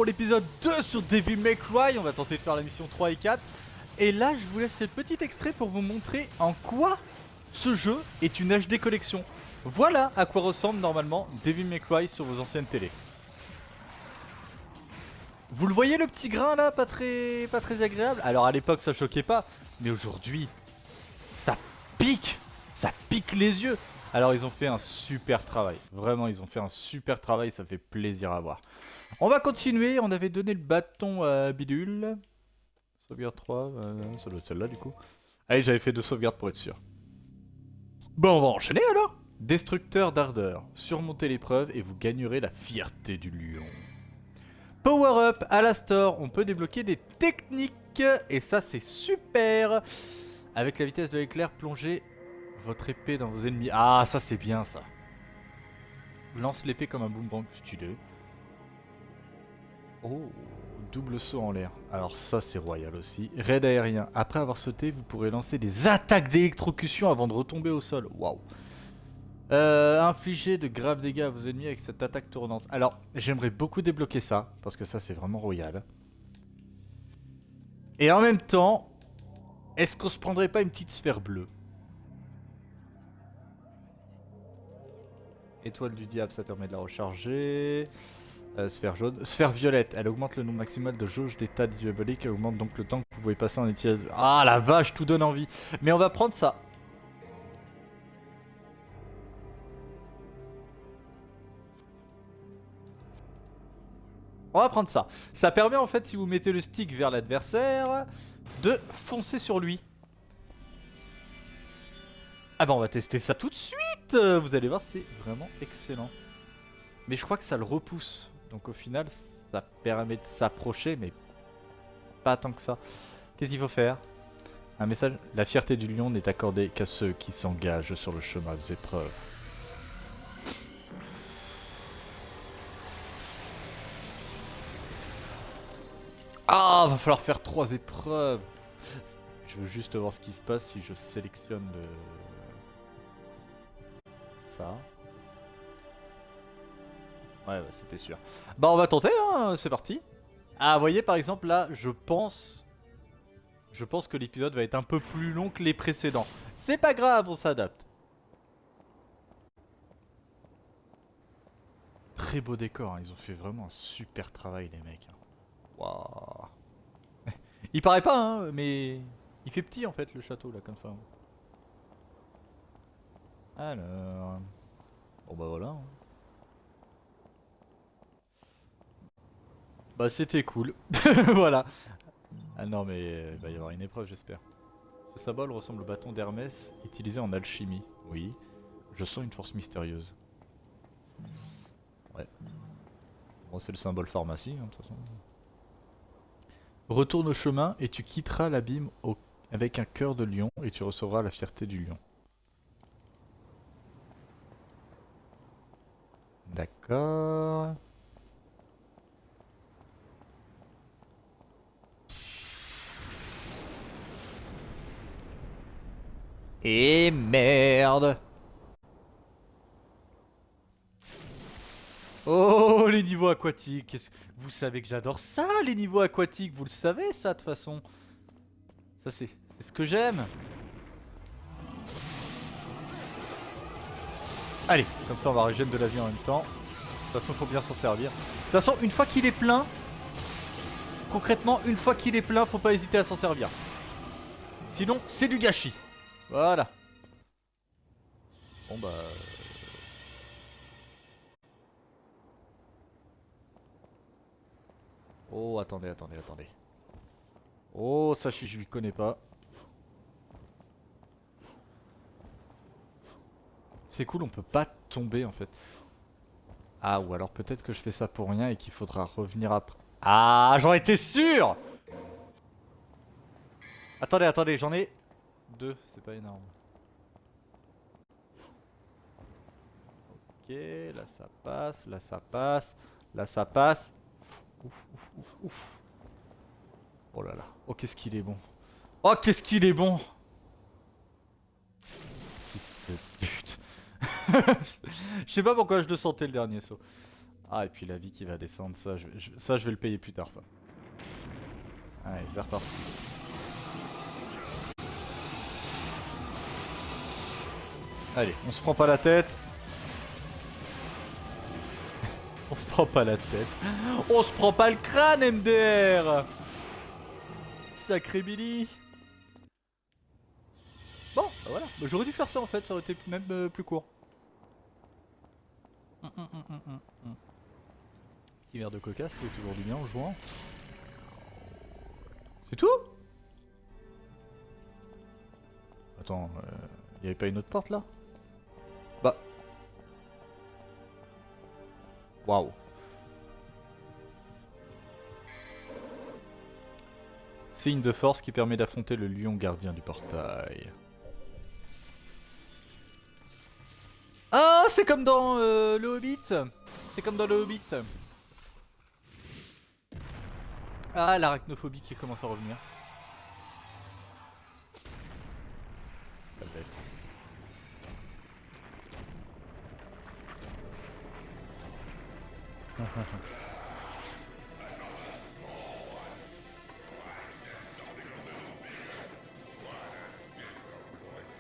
pour l'épisode 2 sur Devil May Cry. On va tenter de faire la mission 3 et 4. Et là, je vous laisse ce petit extrait pour vous montrer en quoi ce jeu est une HD collection. Voilà à quoi ressemble normalement Devil May Cry sur vos anciennes télés. Vous le voyez le petit grain là, pas très agréable. Alors à l'époque ça choquait pas, mais aujourd'hui ça pique les yeux. Alors ils ont fait un super travail, vraiment ils ont fait un super travail, ça fait plaisir à voir. On va continuer, on avait donné le bâton à Bidule. Sauvegarde 3, ça doit être celle-là du coup. Allez, j'avais fait 2 sauvegardes pour être sûr. Bon, on va enchaîner alors. Destructeur d'ardeur, surmontez l'épreuve et vous gagnerez la fierté du lion. Power up à la store, on peut débloquer des techniques et ça c'est super. Avec la vitesse de l'éclair, plongez votre épée dans vos ennemis. Ah, ça c'est bien ça. Lance l'épée comme un boomerang, stylé. Oh, double saut en l'air. Alors ça c'est royal aussi. Raid aérien. Après avoir sauté, vous pourrez lancer des attaques d'électrocution avant de retomber au sol. Waouh. Infliger de graves dégâts à vos ennemis avec cette attaque tournante. Alors, j'aimerais beaucoup débloquer ça, parce que ça c'est vraiment royal. Et en même temps, est-ce qu'on se prendrait pas une petite sphère bleue? Étoile du diable, ça permet de la recharger. Sphère jaune. Sphère violette, elle augmente le nombre maximal de jauge d'état diabolique, elle augmente donc le temps que vous pouvez passer en étiage. Ah la vache, tout donne envie. Mais on va prendre ça. On va prendre ça. Ça permet en fait, si vous mettez le stick vers l'adversaire, de foncer sur lui. Ah bah on va tester ça tout de suite. Vous allez voir, c'est vraiment excellent. Mais je crois que ça le repousse. Donc au final, ça permet de s'approcher, mais pas tant que ça. Qu'est-ce qu'il faut faire? Un message. La fierté du lion n'est accordée qu'à ceux qui s'engagent sur le chemin des épreuves. Ah, va falloir faire 3 épreuves. Je veux juste voir ce qui se passe si je sélectionne le... ça. Ouais, bah, c'était sûr. Bah on va tenter, hein, c'est parti. Ah, vous voyez par exemple là, je pense que l'épisode va être un peu plus long que les précédents. C'est pas grave, on s'adapte. Très beau décor, hein. Ils ont fait vraiment un super travail les mecs. Waouh. Il paraît pas, hein, mais il fait petit en fait le château là comme ça. Alors, bon bah voilà. Bah c'était cool. Voilà. Ah non mais il va y avoir une épreuve j'espère. Ce symbole ressemble au bâton d'Hermès utilisé en alchimie. Oui. Je sens une force mystérieuse. Ouais. Bon c'est le symbole pharmacie hein, de toute façon. Retourne au chemin et tu quitteras l'abîme avec un cœur de lion et tu recevras la fierté du lion. D'accord. Et merde. Oh, les niveaux aquatiques. Vous savez que j'adore ça, les niveaux aquatiques. Vous le savez, ça, de toute façon. Ça, c'est ce que j'aime. Allez, comme ça, on va régénérer de la vie en même temps. De toute façon, il faut bien s'en servir. De toute façon, une fois qu'il est plein... Concrètement, une fois qu'il est plein, faut pas hésiter à s'en servir. Sinon, c'est du gâchis. Voilà. Bon, bah... Oh, attendez. Oh, ça, je lui connais pas. C'est cool, on peut pas tomber, en fait. Ah, ou alors peut-être que je fais ça pour rien et qu'il faudra revenir après. Ah, j'en étais sûr! Attendez, j'en ai 2, c'est pas énorme. Ok, là ça passe, là ça passe, là ça passe. Ouf. Oh là là, oh qu'est-ce qu'il est bon. Oh qu'est-ce qu'il est bon. Fils de pute. Je sais pas pourquoi je le sentais le dernier saut. Ah, et puis la vie qui va descendre, ça ça, je vais le payer plus tard, ça. Allez, c'est reparti. Allez, on se prend pas la tête. On se prend pas la tête. On se prend pas le crâne, MDR. Sacré Billy. Bon, bah voilà. Bah, j'aurais dû faire ça en fait, ça aurait été même plus court. Petit verre de coca, ça fait toujours du bien en jouant. C'est tout? Attends, y avait pas une autre porte là? Bah. Waouh. Signe de force qui permet d'affronter le lion gardien du portail. Ah, c'est comme dans le Hobbit. C'est comme dans le Hobbit. Ah, l'arachnophobie qui commence à revenir. Sale bête.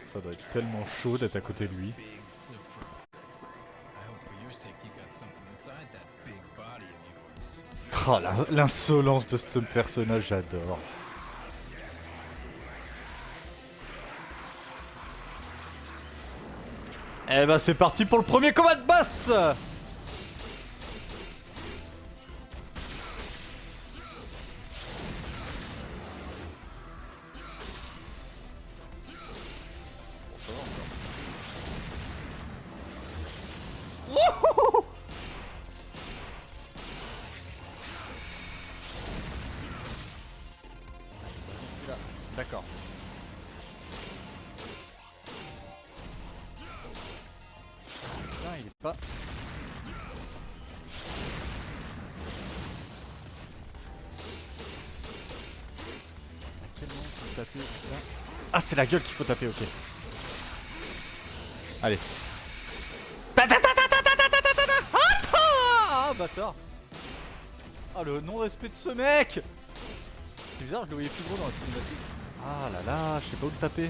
Ça doit être tellement chaud d'être à côté de lui. Oh, l'insolence de ce personnage, j'adore. Eh ben c'est parti pour le premier combat de boss. D'accord. Putain, il est pas... Quel moment faut taper, putain. Ah, c'est la gueule qu'il faut taper, ok. Allez. Ah, bâtard. Ah, le non-respect de ce mec. C'est bizarre, je le voyais plus gros dans la cinématique. Ah là là, je sais pas où le taper.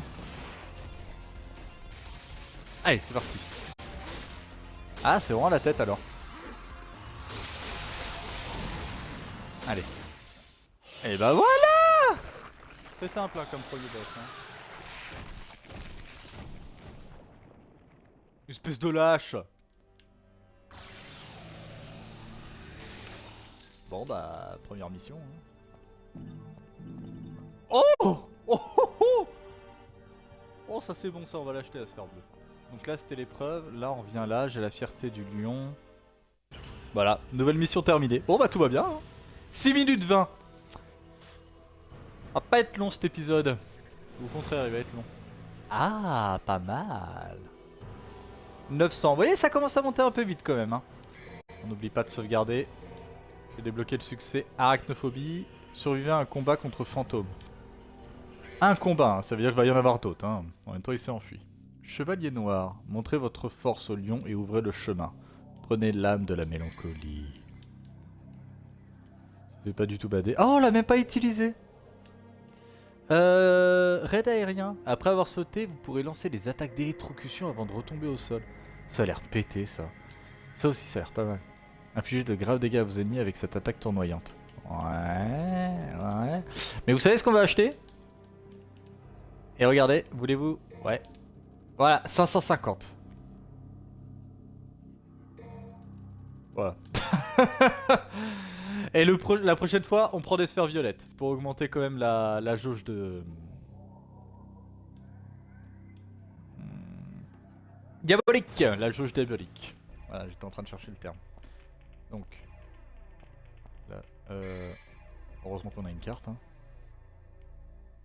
Allez, c'est parti. Ah, c'est vraiment la tête alors. Allez. Et bah voilà. C'est simple hein, comme premier boss. Hein. Espèce de lâche. Bon bah, première mission. Hein. Oh oh oh oh. Oh ça c'est bon ça, on va l'acheter la sphère bleue. Donc là c'était l'épreuve, là on revient là, j'ai la fierté du lion. Voilà, nouvelle mission terminée. Bon bah tout va bien. Hein. 6 minutes 20. Va pas être long cet épisode. Au contraire il va être long. Ah pas mal. 900, vous voyez ça commence à monter un peu vite quand même. Hein. On n'oublie pas de sauvegarder. J'ai débloqué le succès arachnophobie. Survivez à un combat contre fantôme. Un combat, hein, ça veut dire qu'il va y en avoir d'autres. Hein. En même temps il s'est enfui. Chevalier noir, montrez votre force au lion et ouvrez le chemin. Prenez l'âme de la mélancolie. C'est pas du tout badé. Oh, on l'a même pas utilisé. Raid aérien. Après avoir sauté, vous pourrez lancer des attaques d'électrocution avant de retomber au sol. Ça a l'air pété ça. Ça aussi ça a l'air pas mal. Infligez de graves dégâts à vos ennemis avec cette attaque tournoyante. Ouais, ouais. Mais vous savez ce qu'on va acheter? Et regardez, voulez-vous? Ouais. Voilà, 550. Voilà. Et la prochaine fois, on prend des sphères violettes pour augmenter quand même la jauge de... Diabolique. La jauge diabolique. Voilà, j'étais en train de chercher le terme. Donc... Là, heureusement qu'on a une carte. Hein,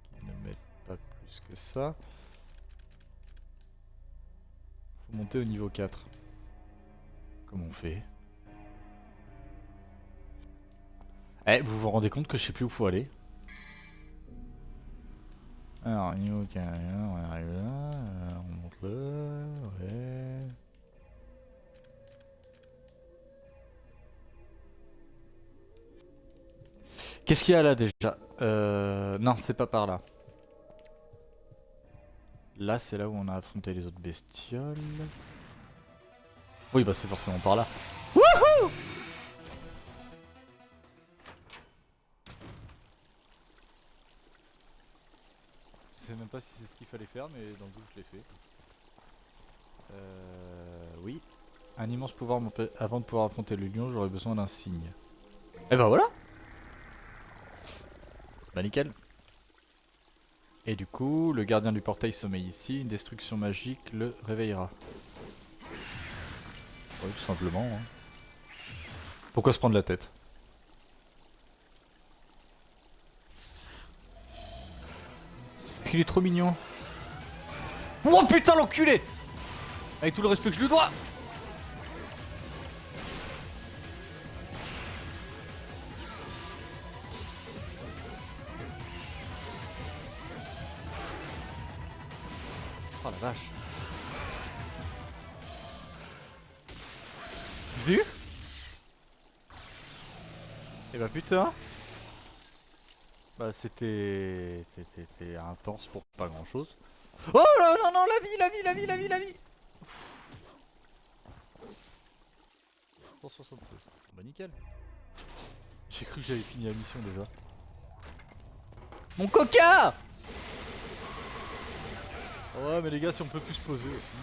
qui ne met pas plus que ça. Faut monter au niveau 4. Comment on fait? Eh, vous vous rendez compte que je sais plus où faut aller? Alors, niveau 4, on arrive là, on monte là, ouais. Qu'est-ce qu'il y a là déjà? Non, c'est pas par là. Là, c'est là où on a affronté les autres bestioles. Oui, bah c'est forcément par là. Wouhou! Je sais même pas si c'est ce qu'il fallait faire, mais dans le coup, je l'ai fait. Oui. Un immense pouvoir avant de pouvoir affronter le lion, j'aurais besoin d'un signe. Et bah voilà! Bah nickel. Et du coup, le gardien du portail sommeille ici, une destruction magique le réveillera. Ouais, tout simplement. Hein. Pourquoi se prendre la tête? Il est trop mignon. Oh putain l'enculé! Avec tout le respect que je lui dois! Oh la vache. Vu? Et bah putain. Bah c'était intense pour pas grand chose. Oh là non non la vie la vie la vie la vie la vie. 176. Bah nickel. J'ai cru que j'avais fini la mission déjà. Mon coca! Ouais mais les gars si on peut plus se poser aussi.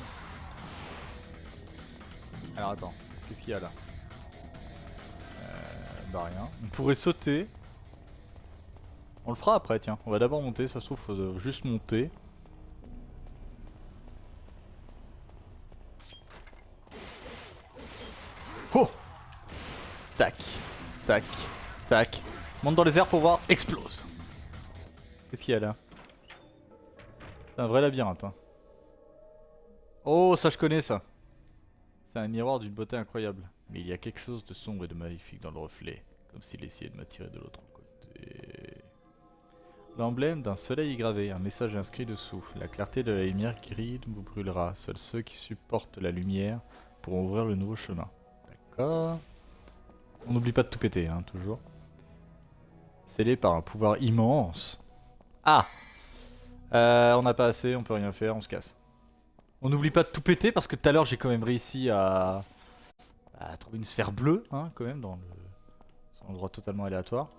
Alors attends, qu'est-ce qu'il y a là? Bah rien. On pourrait sauter. On le fera après tiens. On va d'abord monter, ça se trouve faut juste monter. Oh! Tac, tac, tac. Monte dans les airs pour voir. Explose! Qu'est-ce qu'il y a là? C'est un vrai labyrinthe. Hein. Oh, ça je connais ça. C'est un miroir d'une beauté incroyable. Mais il y a quelque chose de sombre et de maléfique dans le reflet. Comme s'il essayait de m'attirer de l'autre côté. L'emblème d'un soleil gravé. Un message inscrit dessous. La clarté de la lumière grise vous brûlera. Seuls ceux qui supportent la lumière pourront ouvrir le nouveau chemin. D'accord. On n'oublie pas de tout péter, hein, toujours. Scellé par un pouvoir immense. Ah! On n'a pas assez, on peut rien faire, on se casse. On n'oublie pas de tout péter parce que tout à l'heure j'ai quand même réussi à trouver une sphère bleue, hein, quand même, dans un endroit totalement aléatoire.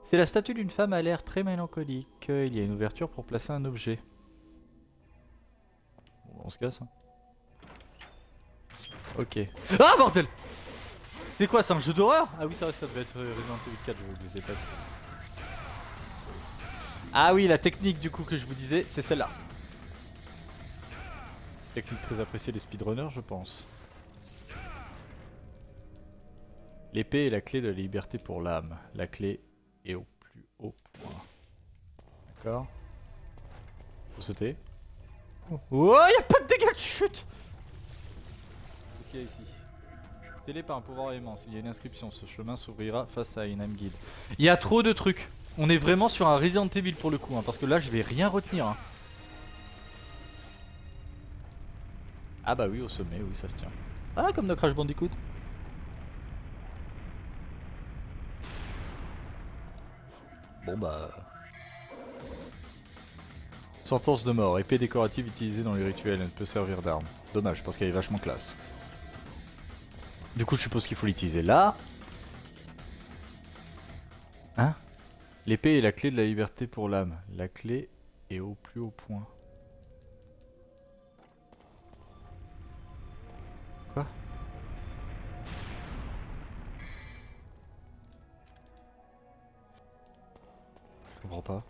C'est la statue d'une femme à l'air très mélancolique. Il y a une ouverture pour placer un objet. Bon, on se casse. Hein. Ok. Ah bordel! C'est quoi, c'est un jeu d'horreur? Ah oui, ça devait être Resident Evil 4, je les ai pas. Ah oui, la technique du coup que je vous disais, c'est celle-là. Technique très appréciée des speedrunners, je pense. L'épée est la clé de la liberté pour l'âme. La clé est au plus haut point. D'accord. Faut sauter. Oh, y'a pas de dégâts de chute! Qu'est-ce qu'il y a ici? Scellé par un pouvoir immense, il y a une inscription. Ce chemin s'ouvrira face à une âme guide. Il y a trop de trucs. On est vraiment sur un Resident Evil pour le coup, hein, parce que là je vais rien retenir. Hein. Ah bah oui, au sommet, oui, ça se tient. Ah, comme dans Crash Bandicoot. Bon bah... Sentence de mort, épée décorative utilisée dans les rituels, elle ne peut servir d'arme. Dommage, parce qu'elle est vachement classe. Du coup, je suppose qu'il faut l'utiliser là. Hein? L'épée est la clé de la liberté pour l'âme. La clé est au plus haut point. Quoi? Je comprends pas.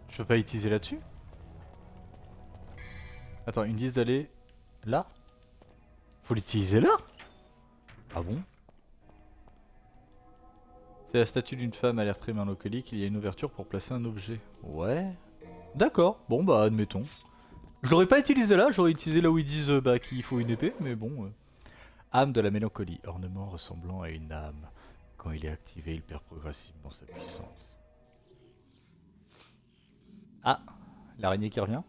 Je peux pas l'utiliser là-dessus? Attends, ils me disent d'aller là? Faut l'utiliser là? Ah bon? C'est la statue d'une femme à l'air très mélancolique, il y a une ouverture pour placer un objet. Ouais. D'accord, bon bah admettons. Je l'aurais pas utilisé là, j'aurais utilisé là où ils disent bah, qu'il faut une épée, mais bon. Âme de la mélancolie, ornement ressemblant à une âme. Quand il est activé, il perd progressivement sa puissance. Ah, l'araignée qui revient.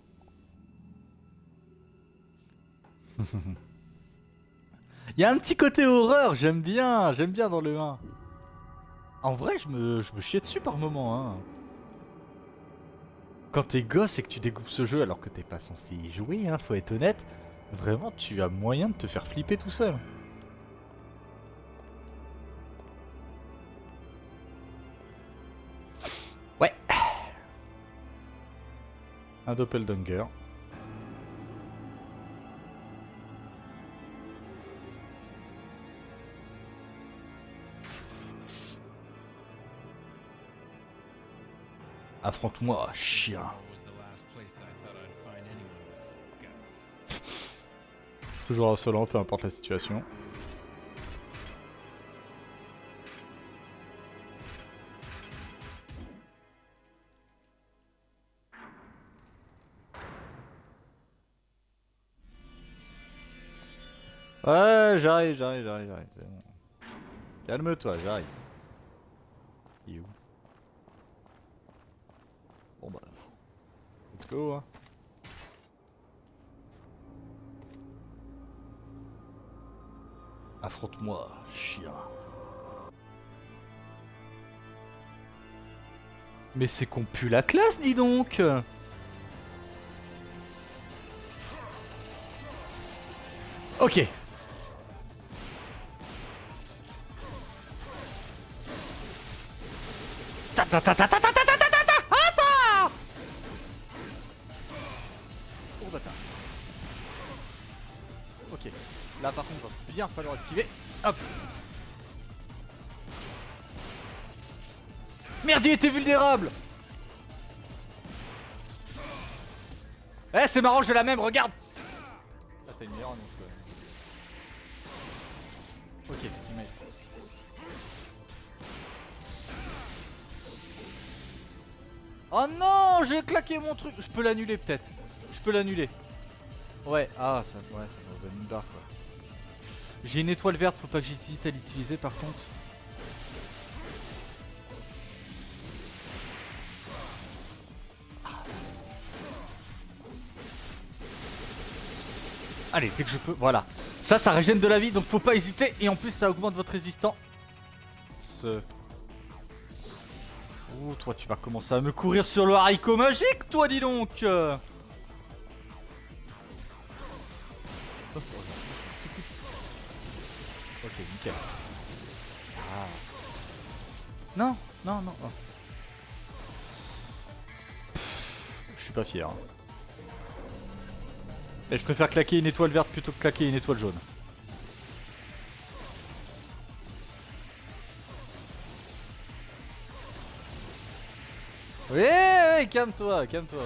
Il y a un petit côté horreur, j'aime bien dans le 1. En vrai, je me chiais dessus par moment. Hein. Quand t'es gosse et que tu découvres ce jeu alors que t'es pas censé y jouer, hein, faut être honnête, vraiment tu as moyen de te faire flipper tout seul. Ouais. Un doppelganger. Affronte-moi, chien. Toujours insolent, peu importe la situation. Ouais, j'arrive. C'est bon. Calme-toi, j'arrive. Il est où? Bon bah. Let's go, hein. Affronte-moi, chien. Mais c'est qu'on pue la classe, dis donc. Ok. Oh bâtard. Ok. Là par contre, va bien falloir esquiver. Hop. Merde, il était vulnérable. Eh, c'est marrant, j'ai la même, regarde. Ah, t'as une meilleure annonce quand même. Ok, teammate. Oh non, j'ai claqué mon truc. Je peux l'annuler peut-être. Je peux l'annuler. Ouais, ah, ça me donne une barre quoi. J'ai une étoile verte, faut pas que j'hésite à l'utiliser par contre. Allez, dès que je peux, voilà. Ça régène de la vie, donc faut pas hésiter. Et en plus, ça augmente votre résistance. Oh, toi, tu vas commencer à me courir sur le haricot magique, toi, dis donc. Ok, nickel. Ah. Non. Oh. Je suis pas fier. Hein. Et je préfère claquer une étoile verte plutôt que claquer une étoile jaune. Oui, calme-toi. Calme-toi.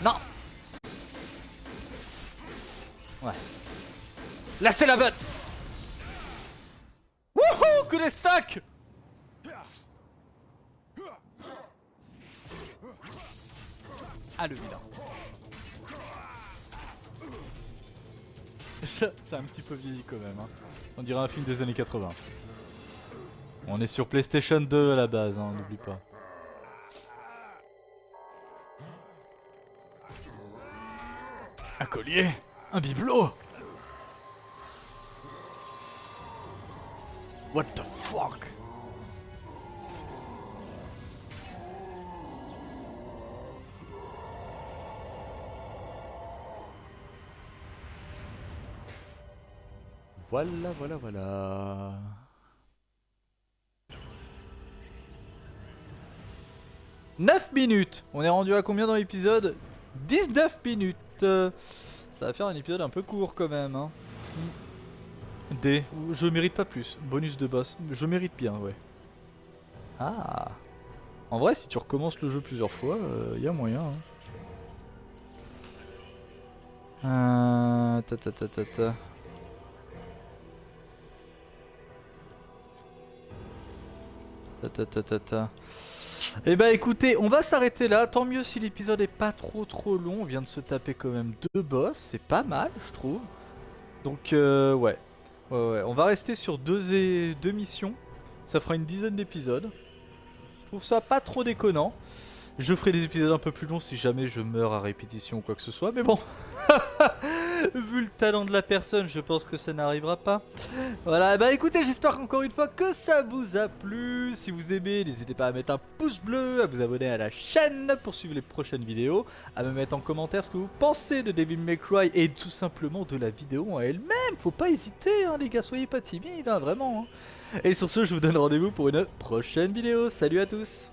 Non. Ouais. Là c'est la bonne. Wouhou, que les stacks. Ah le vilain. Ça, c'est un petit peu vieilli quand même. Hein. On dirait un film des années 80. On est sur PlayStation 2 à la base, hein, n'oublie pas. Un collier, un bibelot. What the fuck? Voilà. 9 minutes. On est rendu à combien dans l'épisode? 19 minutes. Ça va faire un épisode un peu court quand même. Hein. D. Je mérite pas plus. Bonus de boss. Je mérite bien, ouais. Ah. En vrai, si tu recommences le jeu plusieurs fois, y a moyen. Hein. Et bah écoutez, on va s'arrêter là. Tant mieux si l'épisode est pas trop long. On vient de se taper quand même 2 boss. C'est pas mal, je trouve. Donc ouais. On va rester sur deux missions. Ça fera une dizaine d'épisodes. Je trouve ça pas trop déconnant. Je ferai des épisodes un peu plus longs si jamais je meurs à répétition ou quoi que ce soit. Mais bon. Vu le talent de la personne, je pense que ça n'arrivera pas. Voilà, bah écoutez, j'espère encore une fois que ça vous a plu. Si vous aimez, n'hésitez pas à mettre un pouce bleu, à vous abonner à la chaîne pour suivre les prochaines vidéos, à me mettre en commentaire ce que vous pensez de Devil May Cry et tout simplement de la vidéo en elle-même. Faut pas hésiter, hein, les gars, soyez pas timides, hein, vraiment. Hein. Et sur ce, je vous donne rendez-vous pour une prochaine vidéo. Salut à tous!